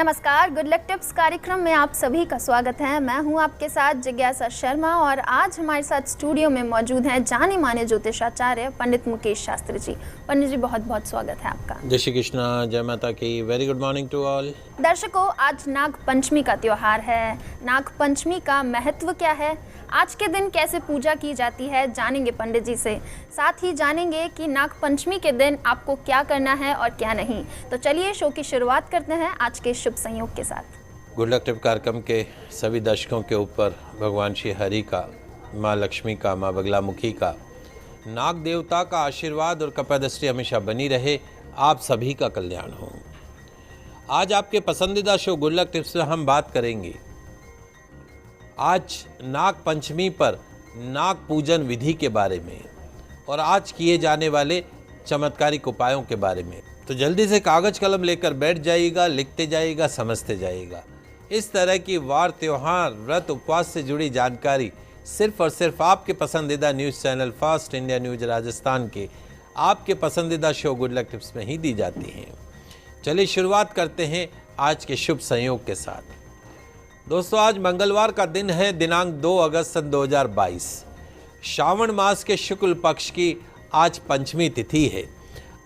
नमस्कार, good luck tips कार्यक्रम में आप सभी का स्वागत है। मैं हूं आपके साथ जिज्ञासा शर्मा और आज हमारे साथ स्टूडियो में मौजूद हैं जाने माने ज्योतिषाचार्य पंडित मुकेश शास्त्री जी। पंडित जी, बहुत बहुत स्वागत है आपका। जय श्री कृष्णा, जय माता की। Very good morning to all. दर्शकों, आज नाग पंचमी का त्योहार है। नाग पंचमी का महत्व क्या है, आज के दिन कैसे पूजा की जाती है, जानेंगे पंडित जी से। साथ ही जानेंगे कि नाग पंचमी के दिन आपको क्या करना है और क्या नहीं। तो चलिए शो की शुरुआत करते हैं आज के शुभ संयोग के साथ। गुड लक टिप कार्यक्रम के सभी दर्शकों के ऊपर भगवान श्री हरि का, माँ लक्ष्मी का, माँ बगलामुखी का, नाग देवता का आशीर्वाद और कृपादृष्टि हमेशा बनी रहे। आप सभी का कल्याण हो। आज आपके पसंदीदा शो गुड लक टिप्स में हम बात करेंगे आज नाग पंचमी पर नाग पूजन विधि के बारे में और आज किए जाने वाले चमत्कारिक उपायों के बारे में। तो जल्दी से कागज कलम लेकर बैठ जाइएगा, लिखते जाइएगा, समझते जाइएगा। इस तरह की वार, त्योहार, व्रत, उपवास से जुड़ी जानकारी सिर्फ और सिर्फ आपके पसंदीदा news channel fast India news Rajasthan के आपके पसंदीदा शो गुड लक टिप्स में ही दी जाती हैं। चलिए शुरुआत करते हैं आज के शुभ संयोग के साथ। दोस्तों, आज मंगलवार का दिन है, दिनांक 2 अगस्त सन 2022। श्रावण मास के शुक्ल पक्ष की आज पंचमी तिथि है।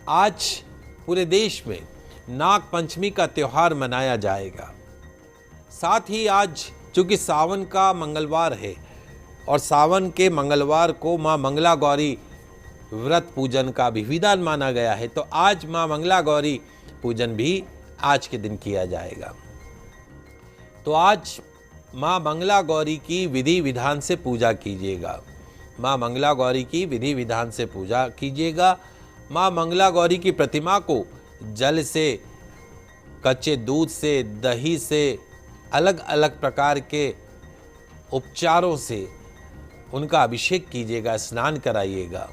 आज पूरे देश में नाग पंचमी का त्यौहार मनाया जाएगा। साथ ही आज चूँकि सावन का मंगलवार है और सावन के मंगलवार को माँ मंगला गौरी व्रत पूजन का भी विधान माना गया है, तो आज माँ मंगला गौरी पूजन भी आज के दिन किया जाएगा। तो आज माँ मंगला गौरी की विधि विधान से पूजा कीजिएगा। माँ मंगला गौरी की विधि विधान से पूजा कीजिएगा। माँ मंगला गौरी की प्रतिमा को जल से, कच्चे दूध से, दही से, अलग अलग प्रकार के उपचारों से उनका अभिषेक कीजिएगा, स्नान कराइएगा।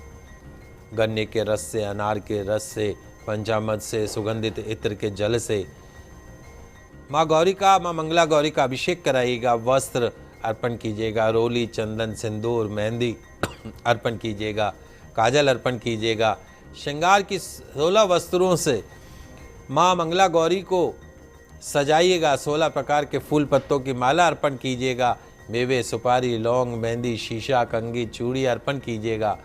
गन्ने के रस से, अनार के रस से, पंचामृत से, सुगंधित इत्र के जल से माँ गौरी का, माँ मंगला गौरी का अभिषेक कराइएगा। वस्त्र अर्पण कीजिएगा, रोली, चंदन, सिंदूर, मेहंदी अर्पण कीजिएगा, काजल अर्पण कीजिएगा। श्रृंगार की 16 वस्त्रों से माँ मंगला गौरी को सजाइएगा। 16 प्रकार के फूल पत्तों की माला अर्पण कीजिएगा। मेवे, सुपारी, लौंग, मेहंदी, शीशा, कंघी, चूड़ी अर्पण कीजिएगा।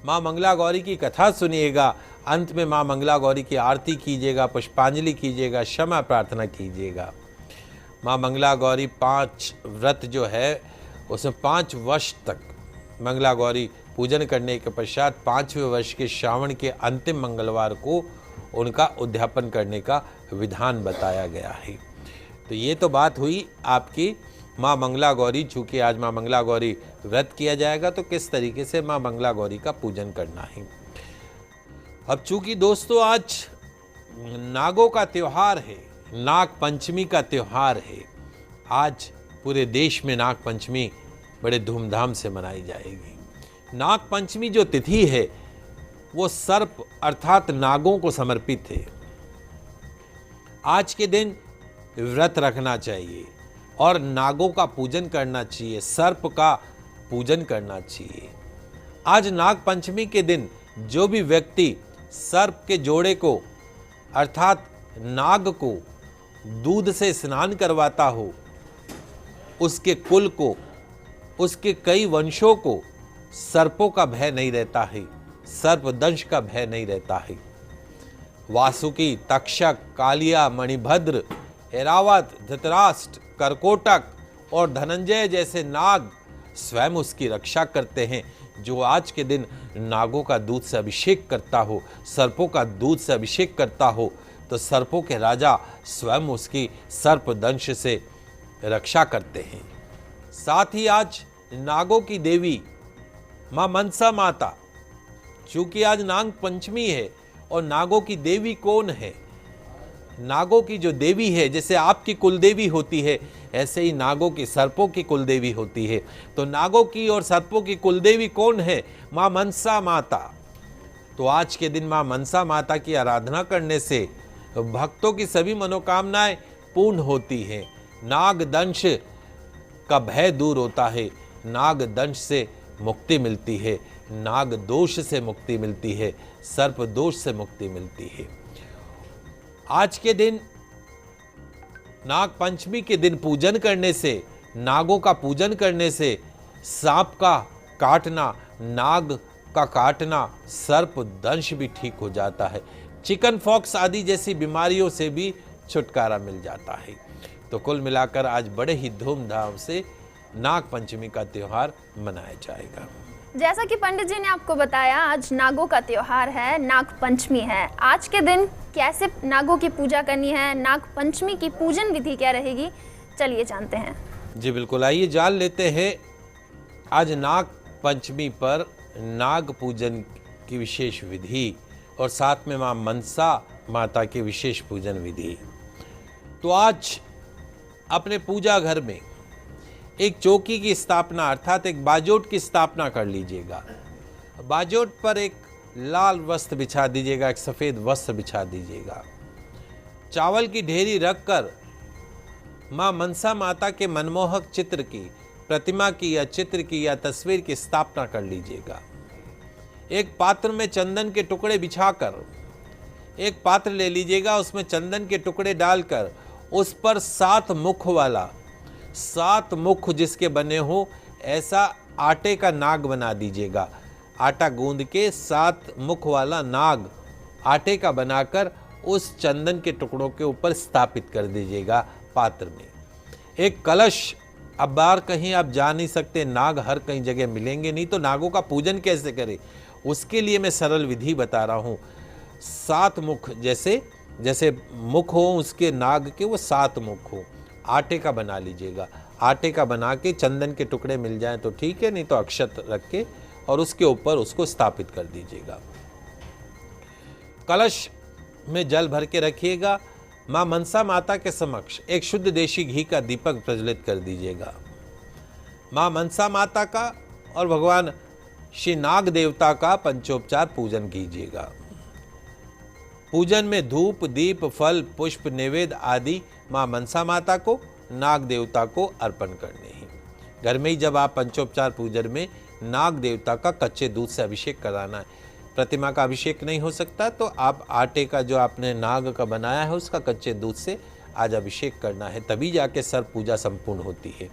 माँ मंगला गौरी की कथा सुनिएगा। अंत में माँ मंगला गौरी की आरती कीजिएगा, पुष्पांजलि कीजिएगा, क्षमा प्रार्थना कीजिएगा। माँ मंगला गौरी 5 व्रत जो है उसमें 5 वर्ष तक मंगला गौरी पूजन करने के पश्चात 5वें वर्ष के श्रावण के अंतिम मंगलवार को उनका उद्यापन करने का विधान बताया गया है। तो ये तो बात हुई आपकी माँ मंगला गौरी। चूँकि आज माँ मंगला गौरी व्रत किया जाएगा तो किस तरीके से माँ मंगला गौरी का पूजन करना है। अब चूँकि दोस्तों आज नागों का त्यौहार है, नाग पंचमी का त्यौहार है। आज पूरे देश में नाग पंचमी बड़े धूमधाम से मनाई जाएगी। नाग पंचमी जो तिथि है वो सर्प अर्थात नागों को समर्पित है। आज के दिन व्रत रखना चाहिए और नागों का पूजन करना चाहिए, सर्प का पूजन करना चाहिए। आज नाग पंचमी के दिन जो भी व्यक्ति सर्प के जोड़े को अर्थात नाग को दूध से स्नान करवाता हो, उसके कुल को, उसके कई वंशों को सर्पों का भय नहीं रहता है, सर्पदंश का भय नहीं रहता है। वासुकी, तक्षक, कालिया, मणिभद्र, ऐरावत, धृतराष्ट्र, करकोटक और धनंजय जैसे नाग स्वयं उसकी रक्षा करते हैं। जो आज के दिन नागों का दूध से अभिषेक करता हो, सर्पों का दूध से अभिषेक करता हो, तो सर्पों के राजा स्वयं उसकी सर्पदंश से रक्षा करते हैं। साथ ही आज नागों की देवी माँ मनसा माता, चूँकि आज नाग पंचमी है और नागों की देवी कौन है? नागों की जो देवी है, जैसे आपकी कुलदेवी होती है ऐसे ही नागों की, सर्पों की कुलदेवी होती है। तो नागों की और सर्पों की कुलदेवी कौन है? माँ मनसा माता। तो आज के दिन माँ मनसा माता की आराधना करने से भक्तों की सभी मनोकामनाएं पूर्ण होती हैं। नाग दंश का भय दूर होता है, नाग दंश से मुक्ति मिलती है, नाग दोष से मुक्ति मिलती है, सर्प दोष से मुक्ति मिलती है। आज के दिन नाग पंचमी के दिन पूजन करने से, नागों का पूजन करने से सांप का काटना, नाग का काटना, सर्प दंश भी ठीक हो जाता है। चिकन पॉक्स आदि जैसी बीमारियों से भी छुटकारा मिल जाता है। तो कुल मिलाकर आज बड़े ही धूमधाम से नाग पंचमी का त्योहार मनाया जाएगा। जैसा कि पंडित जी ने आपको बताया, आज नागों का त्योहार है, नाग पंचमी है। आज के दिन कैसे नागों की पूजा करनी है, नाग पंचमी की पूजन विधि क्या रहेगी, चलिए जानते हैं। जी बिल्कुल, आइए जान लेते हैं आज नाग पंचमी पर नाग पूजन की विशेष विधि और साथ में मां मनसा माता की विशेष पूजन विधि। तो आज अपने पूजा घर में एक चौकी की स्थापना अर्थात एक बाजोट की स्थापना कर लीजिएगा। बाजोट पर एक लाल वस्त्र बिछा दीजिएगा, एक सफ़ेद वस्त्र बिछा दीजिएगा। चावल की ढेरी रखकर मां मनसा माता के मनमोहक चित्र की, प्रतिमा की या चित्र की या तस्वीर की स्थापना कर लीजिएगा। एक पात्र में चंदन के टुकड़े बिछाकर एक पात्र ले लीजिएगा, उसमें चंदन के टुकड़े डालकर उस पर 7 मुख वाला, 7 मुख जिसके बने हो ऐसा आटे का नाग बना दीजिएगा। आटा गूंद के 7 मुख वाला नाग आटे का बनाकर उस चंदन के टुकड़ों के ऊपर स्थापित कर दीजिएगा पात्र में। एक कलश, अब बाहर कहीं आप जा नहीं सकते, नाग हर कहीं जगह मिलेंगे नहीं, तो नागों का पूजन कैसे करें, उसके लिए मैं सरल विधि बता रहा हूँ। 7 मुख, जैसे मुख हो उसके नाग के, वो 7 मुख हो, आटे का बना लीजिएगा। आटे का बना के चंदन के टुकड़े मिल जाएं तो ठीक है, नहीं तो अक्षत रख के और उसके ऊपर उसको स्थापित कर दीजिएगा। कलश में जल भर के रखिएगा। मां मनसा माता के समक्ष एक शुद्ध देशी घी का दीपक प्रज्वलित कर दीजिएगा। मां मनसा माता का और भगवान श्री नाग देवता का पंचोपचार पूजन कीजिएगा। पूजन में धूप, दीप, फल, पुष्प, नैवेद्य आदि मां मनसा माता को, नाग देवता को अर्पण करने हैं। घर में ही जब आप पंचोपचार पूजन में नाग देवता का कच्चे दूध से अभिषेक कराना है। प्रतिमा का अभिषेक नहीं हो सकता तो आप आटे का जो आपने नाग का बनाया है उसका कच्चे दूध से आज अभिषेक करना है, तभी जाके सर्व पूजा संपूर्ण होती है।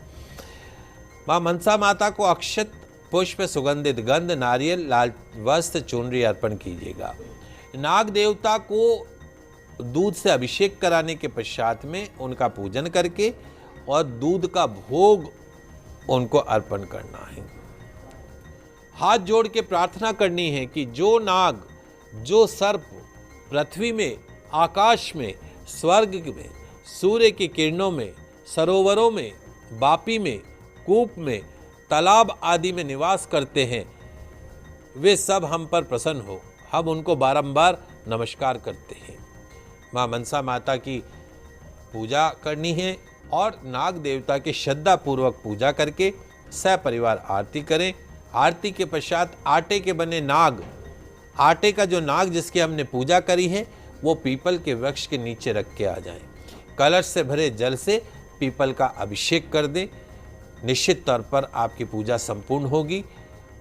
मां मनसा माता को अक्षत, पुष्प, सुगंधित गंध, नारियल, लाल वस्त्र, चुनरी अर्पण कीजिएगा। नाग देवता को दूध से अभिषेक कराने के पश्चात में उनका पूजन करके और दूध का भोग उनको अर्पण करना है। हाथ जोड़ के प्रार्थना करनी है कि जो नाग, जो सर्प पृथ्वी में, आकाश में, स्वर्ग में, सूर्य की किरणों में, सरोवरों में, बापी में, कूप में, तालाब आदि में निवास करते हैं, वे सब हम पर प्रसन्न हो। हम उनको बारंबार नमस्कार करते हैं। मां मनसा माता की पूजा करनी है और नाग देवता की श्रद्धा पूर्वक पूजा करके सपरिवार आरती करें। आरती के पश्चात आटे के बने नाग, आटे का जो नाग जिसकी हमने पूजा करी है वो पीपल के वृक्ष के नीचे रख के आ जाएं। कलश से भरे जल से पीपल का अभिषेक कर दें। निश्चित तौर पर आपकी पूजा संपूर्ण होगी।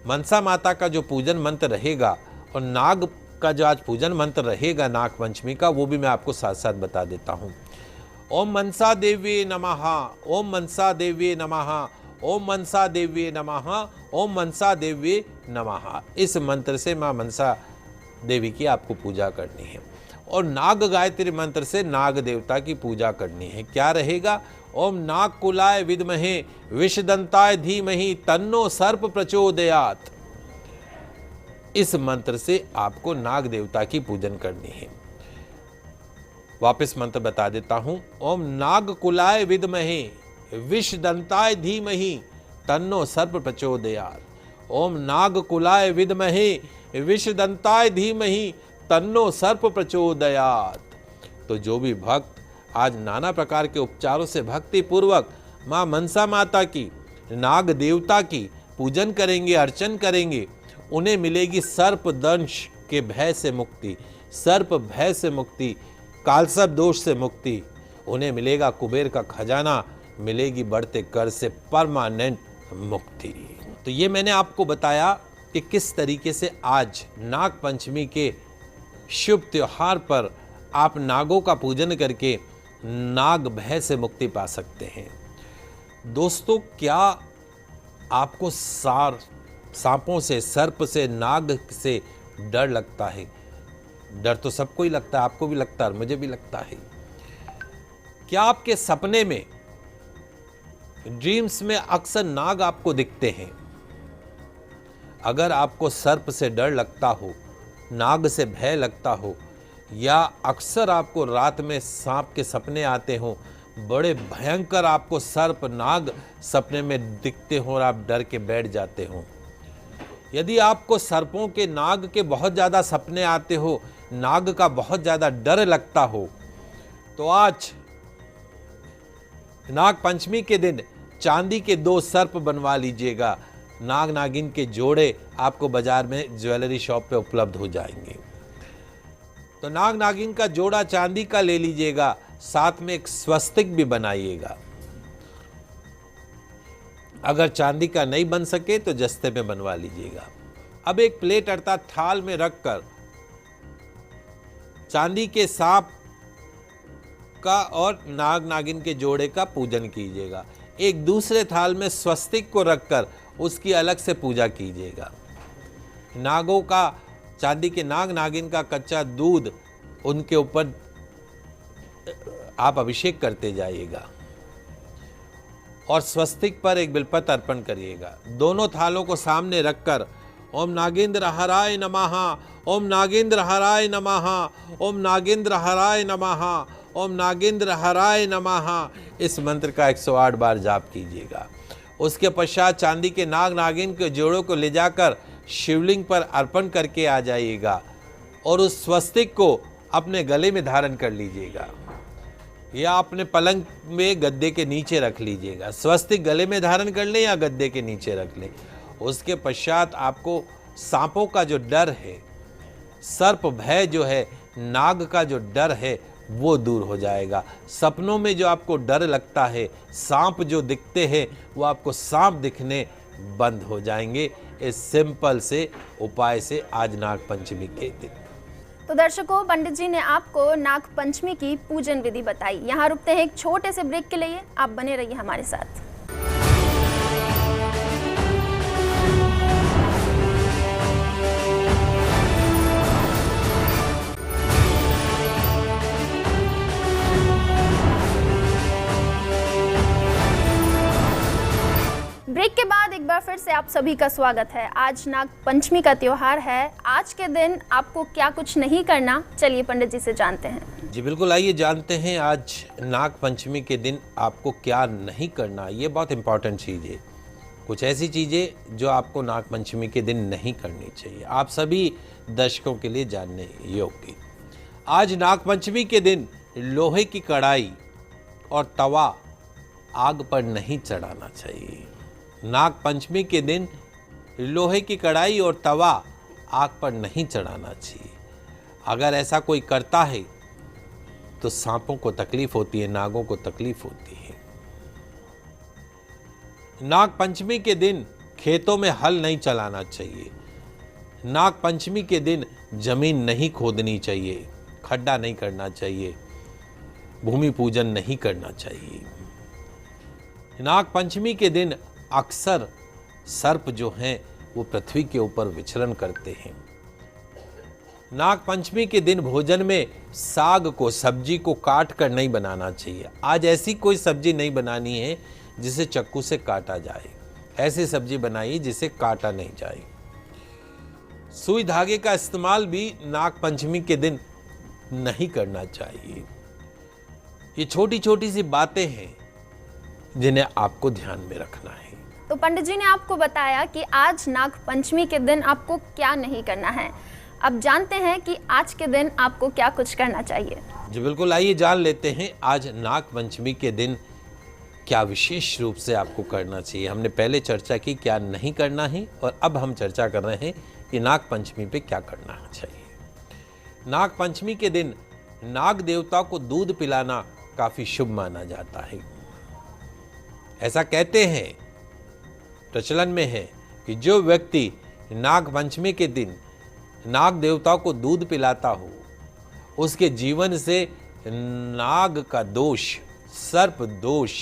मनसा माता का जो पूजन मंत्र रहेगा और नाग का जो आज पूजन मंत्र रहेगा नाग पंचमी का, वो भी मैं आपको साथ साथ बता देता हूँ। ओम मनसा देवी नमः, ओम मनसा देवी नमः, ओम मनसा देवी नमः, ओम मनसा देवी नमः। इस मंत्र से मां मनसा देवी की आपको पूजा करनी है और नाग गायत्री मंत्र से नाग देवता की पूजा करनी है। क्या रहेगा? ओम नाग कुलाय विद्महे विषदंताय धीमहि तन्नो सर्प प्रचोदयात्। इस मंत्र से आपको नाग देवता की पूजन करनी है। वापस मंत्र बता देता हूं। ओम नाग कुलाय विद्महे विषदंताय धीमहि तन्नो सर्प प्रचोदयात्। ओम नाग कुलाय विद्महे विषदंताय धीमहि तन्नो सर्प प्रचोदयात्। तो जो भी भक्त आज नाना प्रकार के उपचारों से भक्ति पूर्वक मां मनसा माता की, नाग देवता की पूजन करेंगे, अर्चन करेंगे, उन्हें मिलेगी सर्प दंश के भय से मुक्ति, सर्प भय से मुक्ति, कालसर्प दोष से मुक्ति। उन्हें मिलेगा कुबेर का खजाना, मिलेगी बढ़ते कर से परमानेंट मुक्ति। तो ये मैंने आपको बताया कि किस तरीके से आज नाग पंचमी के शुभ त्योहार पर आप नागों का पूजन करके नाग भय से मुक्ति पा सकते हैं। दोस्तों, क्या आपको सांपों से, सर्प से, नाग से डर लगता है? डर तो सबको ही लगता है, आपको भी लगता है, मुझे भी लगता है। क्या आपके सपने में, ड्रीम्स में अक्सर नाग आपको दिखते हैं? अगर आपको सर्प से डर लगता हो, नाग से भय लगता हो, या अक्सर आपको रात में सांप के सपने आते हो, बड़े भयंकर आपको सर्प, नाग सपने में दिखते हो और आप डर के बैठ जाते हो, यदि आपको सर्पों के, नाग के बहुत ज़्यादा सपने आते हो, नाग का बहुत ज़्यादा डर लगता हो, तो आज नाग पंचमी के दिन चांदी के 2 सर्प बनवा लीजिएगा। नाग नागिन के जोड़े आपको बाजार में ज्वेलरी शॉप पे उपलब्ध हो जाएंगे। तो नाग नागिन का जोड़ा चांदी का ले लीजिएगा, साथ में एक स्वस्तिक भी बनाइएगा। अगर चांदी का नहीं बन सके तो जस्ते में बनवा लीजिएगा। अब एक प्लेट अर्थात थाल में रखकर चांदी के सांप का और नाग नागिन के जोड़े का पूजन कीजिएगा। एक दूसरे थाल में स्वस्तिक को रखकर उसकी अलग से पूजा कीजिएगा। नागों का, चांदी के नाग नागिन का कच्चा दूध, उनके ऊपर आप अभिषेक करते जाइएगा और स्वस्तिक पर एक बिल्पत्र अर्पण करिएगा। दोनों थालों को सामने रखकर ओम नागेंद्र हराय नमः, ओम नागेंद्र हराय नमः, ओम नागेंद्र हराय नमः, ओम नागेंद्र हराय नमः, इस मंत्र का 108 बार जाप कीजिएगा। उसके पश्चात चांदी के नाग नागिन के जोड़ों को ले जाकर शिवलिंग पर अर्पण करके आ जाइएगा और उस स्वस्तिक को अपने गले में धारण कर लीजिएगा या अपने पलंग में, गद्दे के नीचे रख लीजिएगा। स्वस्तिक गले में धारण कर लें या गद्दे के नीचे रख लें। उसके पश्चात आपको सांपों का जो डर है, सर्प भय जो है, नाग का जो डर है, वो दूर हो जाएगा। सपनों में जो आपको डर लगता है, सांप जो दिखते हैं, वो आपको सांप दिखने बंद हो जाएंगे इस सिंपल से उपाय से आज नाग पंचमी के दिन। तो दर्शकों, पंडित जी ने आपको नाग पंचमी की पूजन विधि बताई। यहाँ रुकते हैं एक छोटे से ब्रेक के लिए, आप बने रहिए हमारे साथ। ब्रेक के बाद एक बार फिर से आप सभी का स्वागत है। आज नाग पंचमी का त्योहार है। आज के दिन आपको क्या कुछ नहीं करना, चलिए पंडित जी से जानते हैं। जी बिल्कुल, आइए जानते हैं आज नाग पंचमी के दिन आपको क्या नहीं करना। ये बहुत इंपॉर्टेंट चीज़ है। कुछ ऐसी चीज़ें जो आपको नाग पंचमी के दिन नहीं करनी चाहिए, आप सभी दर्शकों के लिए जानने योग्य। आज नाग पंचमी के दिन लोहे की कढ़ाई और तवा आग पर नहीं चढ़ाना चाहिए। नाग पंचमी के दिन लोहे की कढ़ाई और तवा आग पर नहीं चढ़ाना चाहिए। अगर ऐसा कोई करता है तो सांपों को तकलीफ होती है, नागों को तकलीफ होती है। नाग पंचमी के दिन खेतों में हल नहीं चलाना चाहिए। नाग पंचमी के दिन जमीन नहीं खोदनी चाहिए, खड्डा नहीं करना चाहिए, भूमि पूजन नहीं करना चाहिए। नाग पंचमी के दिन अक्सर सर्प जो हैं वो पृथ्वी के ऊपर विचरण करते हैं। नाग पंचमी के दिन भोजन में साग को, सब्जी को काट कर नहीं बनाना चाहिए। आज ऐसी कोई सब्जी नहीं बनानी है जिसे चाकू से काटा जाए। ऐसी सब्जी बनाइए जिसे काटा नहीं जाए। सुई धागे का इस्तेमाल भी नाग पंचमी के दिन नहीं करना चाहिए। ये छोटी छोटी सी बातें हैं जिन्हें आपको ध्यान में रखना है। तो पंडित जी ने आपको बताया कि आज नाग पंचमी के दिन आपको क्या नहीं करना है। अब जानते हैं कि आज के दिन आपको क्या कुछ करना चाहिए। जी बिल्कुल, आइए जान लेते हैं आज नाग पंचमी के दिन क्या विशेष रूप से आपको करना चाहिए। हमने पहले चर्चा की क्या नहीं करना है और अब हम चर्चा कर रहे हैं कि नाग पंचमी पे क्या करना चाहिए। नाग पंचमी के दिन नाग देवता को दूध पिलाना काफी शुभ माना जाता है। ऐसा कहते हैं, प्रचलन में है कि जो व्यक्ति नाग पंचमी के दिन नाग देवता को दूध पिलाता हो, उसके जीवन से नाग का दोष, सर्प दोष,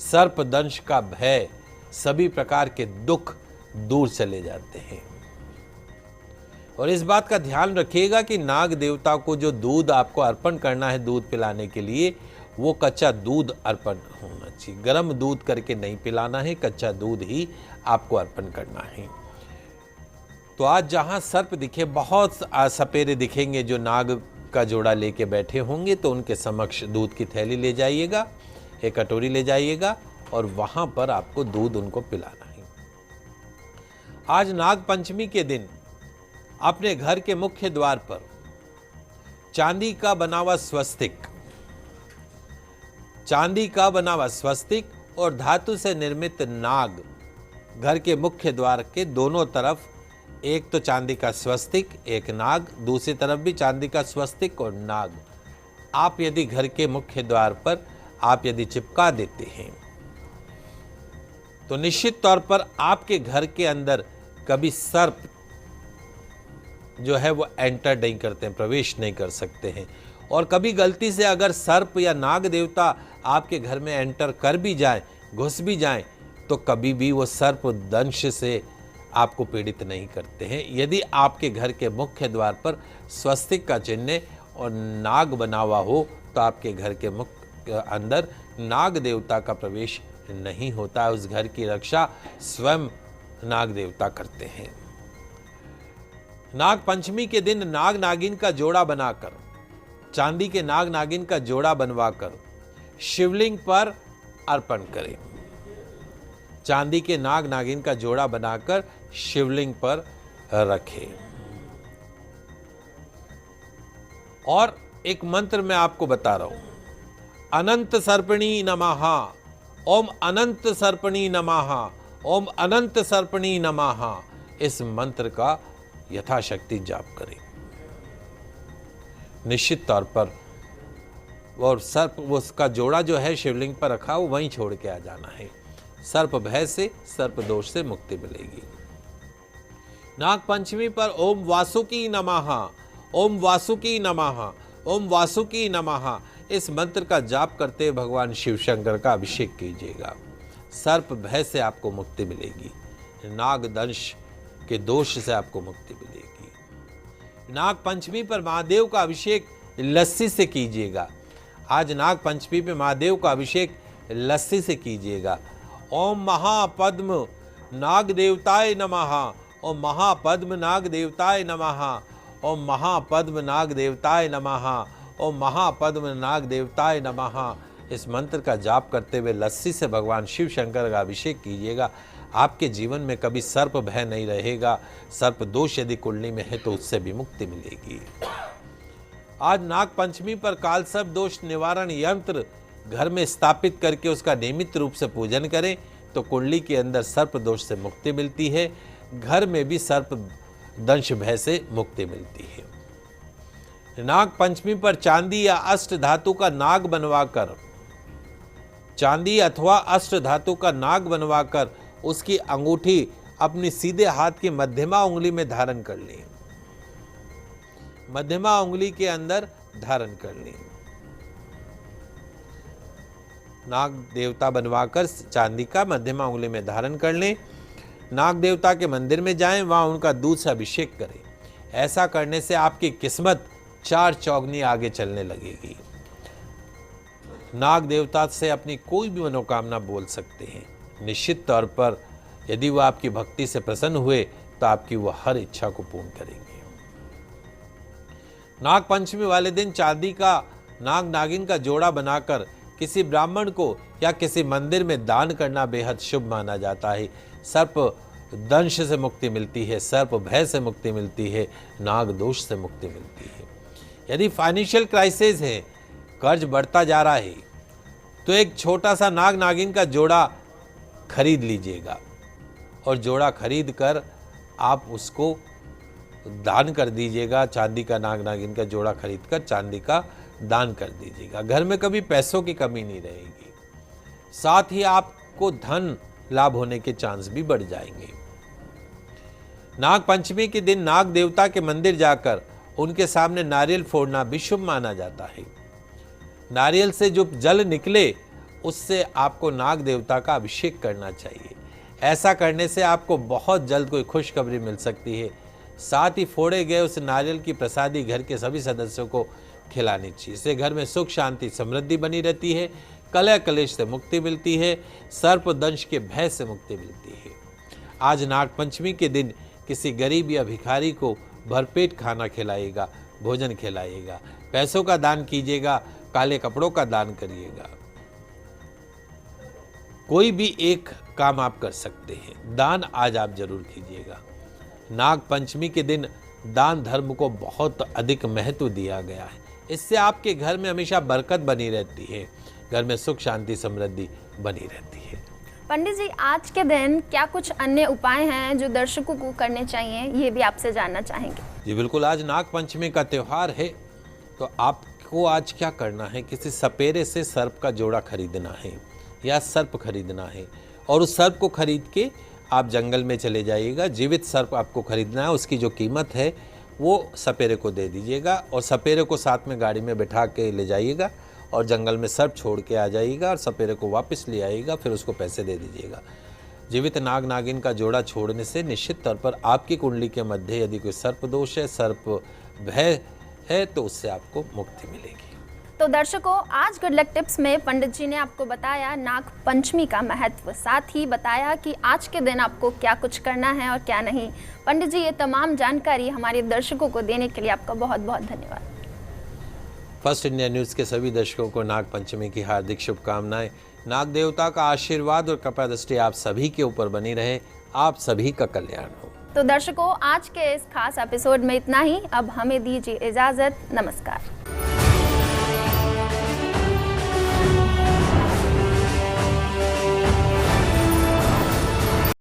सर्प दंश का भय, सभी प्रकार के दुख दूर चले जाते हैं। और इस बात का ध्यान रखिएगा कि नाग देवता को जो दूध आपको अर्पण करना है दूध पिलाने के लिए, वो कच्चा दूध अर्पण होना चाहिए। गर्म दूध करके नहीं पिलाना है, कच्चा दूध ही आपको अर्पण करना है। तो आज जहां सर्प दिखे, बहुत सपेरे दिखेंगे जो नाग का जोड़ा लेके बैठे होंगे, तो उनके समक्ष दूध की थैली ले जाइएगा, एक कटोरी ले जाइएगा और वहां पर आपको दूध उनको पिलाना है। आज नाग पंचमी के दिन अपने घर के मुख्य द्वार पर चांदी का बना हुआ स्वस्तिक, चांदी का बना हुआ स्वस्तिक और धातु से निर्मित नाग घर के मुख्य द्वार के दोनों तरफ, एक तो चांदी का स्वस्तिक, एक नाग, दूसरी तरफ भी चांदी का स्वस्तिक और नाग, आप यदि घर के मुख्य द्वार पर आप यदि चिपका देते हैं तो निश्चित तौर पर आपके घर के अंदर कभी सर्प जो है वो एंटर नहीं करते हैं, प्रवेश नहीं कर सकते हैं। और कभी गलती से अगर सर्प या नाग देवता आपके घर में एंटर कर भी जाए, घुस भी जाए, तो कभी भी वो सर्प दंश से आपको पीड़ित नहीं करते हैं, यदि आपके घर के मुख्य द्वार पर स्वस्तिक का चिन्ह और नाग बना हुआ हो तो आपके घर के मुख्य अंदर नाग देवता का प्रवेश नहीं होता है। उस घर की रक्षा स्वयं नाग देवता करते हैं। नाग पंचमी के दिन नाग नागिन का जोड़ा बनाकर, चांदी के नाग नागिन का जोड़ा बनवाकर शिवलिंग पर अर्पण करें। चांदी के नाग नागिन का जोड़ा बनाकर शिवलिंग पर रखें। और एक मंत्र मैं आपको बता रहा हूं, अनंत सर्पणी नमः, ओम अनंत सर्पणी नमः, ओम अनंत सर्पणी नमः। इस मंत्र का यथाशक्ति जाप करें। निश्चित तौर पर और सर्प, उसका जोड़ा जो है शिवलिंग पर रखा हो वहीं छोड़ के आ जाना है। सर्प भय से, सर्प दोष से मुक्ति मिलेगी। नाग पंचमी पर ओम वासुकी नमः, ओम वासुकी नमः, ओम वासुकी नमः, इस मंत्र का जाप करते भगवान शिव शंकर का अभिषेक कीजिएगा। सर्प भय से आपको मुक्ति मिलेगी, नाग दंश के दोष से आपको मुक्ति मिलेगी। नाग पंचमी पर महादेव का अभिषेक लस्सी से कीजिएगा। आज नाग पंचमी पे महादेव का अभिषेक लस्सी से कीजिएगा। ओम महापद्म नाग देवताय नमः, ओम महापद्म नाग देवताय नमः, ओम महापद्म नाग देवताय नमः, ओम महापद्म नाग देवताय नमः। इस मंत्र का जाप करते हुए लस्सी से भगवान शिव शंकर का अभिषेक कीजिएगा। आपके जीवन में कभी सर्प भय नहीं रहेगा। सर्प दोष यदि कुंडली में है तो उससे भी मुक्ति मिलेगी। आज नाग पंचमी पर काल सर्प दोष निवारण यंत्र घर में स्थापित करके उसका नियमित रूप से पूजन करें तो कुंडली के अंदर सर्प दोष से मुक्ति मिलती है। घर में भी सर्प दंश भय से मुक्ति मिलती है। नाग पंचमी पर चांदी या अष्ट धातु का नाग बनवाकर, चांदी अथवा अष्ट धातु का नाग बनवाकर उसकी अंगूठी अपनी सीधे हाथ की मध्यमा उंगली में धारण कर लें। मध्यमा उंगली के अंदर धारण कर लें। नाग देवता बनवाकर चांदी का मध्यमा उंगली में धारण कर लें। नाग देवता के मंदिर में जाएं, वहां उनका दूध से अभिषेक करें। ऐसा करने से आपकी किस्मत चार चौगनी आगे चलने लगेगी। नाग देवता से अपनी कोई भी मनोकामना बोल सकते हैं। निश्चित तौर पर यदि वह आपकी भक्ति से प्रसन्न हुए तो आपकी वह हर इच्छा को पूर्ण करेंगे। नाग पंचमी वाले दिन चांदी का नाग नागिन का जोड़ा बनाकर किसी ब्राह्मण को या किसी मंदिर में दान करना बेहद शुभ माना जाता है। सर्प दंश से मुक्ति मिलती है, सर्प भय से मुक्ति मिलती है, नाग दोष से मुक्ति मिलती है। यदि फाइनेंशियल क्राइसिस है, कर्ज बढ़ता जा रहा है, तो एक छोटा सा नाग नागिन का जोड़ा खरीद लीजिएगा और जोड़ा खरीद कर आप उसको दान कर दीजिएगा। चांदी का नाग नागिन का जोड़ा खरीद कर चांदी का दान कर दीजिएगा। घर में कभी पैसों की कमी नहीं रहेगी। साथ ही आपको धन लाभ होने के चांस भी बढ़ जाएंगे। नाग पंचमी के दिन नाग देवता के मंदिर जाकर उनके सामने नारियल फोड़ना भी शुभ माना जाता है। नारियल से जो जल निकले उससे आपको नाग देवता का अभिषेक करना चाहिए। ऐसा करने से आपको बहुत जल्द कोई खुशखबरी मिल सकती है। साथ ही फोड़े गए उस नारियल की प्रसादी घर के सभी सदस्यों को खिलानी चाहिए। इससे घर में सुख शांति समृद्धि बनी रहती है, कलह कलेश से मुक्ति मिलती है, सर्प दंश के भय से मुक्ति मिलती है। आज नाग पंचमी के दिन किसी गरीब या भिखारी को भरपेट खाना खिलाइएगा, भोजन खिलाइएगा, पैसों का दान कीजिएगा, काले कपड़ों का दान करिएगा। कोई भी एक काम आप कर सकते हैं, दान आज आप जरूर कीजिएगा। नाग पंचमी के दिन दान धर्म को बहुत अधिक महत्व दिया गया है। इससे आपके घर में हमेशा बरकत बनी रहती है, घर में सुख शांति समृद्धि बनी रहती है। पंडित जी, आज के दिन क्या कुछ अन्य उपाय हैं जो दर्शकों को करने चाहिए, ये भी आपसे जानना चाहेंगे। जी बिल्कुल, आज नाग पंचमी का त्यौहार है, तो आपको आज क्या करना है, किसी सपेरे से सर्प का जोड़ा खरीदना है या सर्प खरीदना है, और उस सर्प को खरीद के आप जंगल में चले जाइएगा। जीवित सर्प आपको खरीदना है, उसकी जो कीमत है वो सपेरे को दे दीजिएगा, और सपेरे को साथ में गाड़ी में बिठा के ले जाइएगा और जंगल में सर्प छोड़ के आ जाइएगा और सपेरे को वापस ले आइएगा, फिर उसको पैसे दे दीजिएगा। जीवित नाग नागिन का जोड़ा छोड़ने से निश्चित तौर पर आपकी कुंडली के मध्य यदि कोई सर्प दोष है, सर्प भय है, तो उससे आपको मुक्ति मिलेगी। तो दर्शकों, आज गुड लक टिप्स में पंडित जी ने आपको बताया नाग पंचमी का महत्व, साथ ही बताया कि आज के दिन आपको क्या कुछ करना है और क्या नहीं। पंडित जी, ये तमाम जानकारी हमारे दर्शकों को देने के लिए आपका बहुत बहुत धन्यवाद। फर्स्ट इंडिया न्यूज़ के सभी दर्शकों को नाग पंचमी की हार्दिक शुभकामनाएं। नाग देवता का आशीर्वाद और कृपा दृष्टि आप सभी के ऊपर बनी रहे, आप सभी का कल्याण हो। तो दर्शकों, आज के इस खास एपिसोड में इतना ही। अब हमें दीजिए इजाज़त। नमस्कार।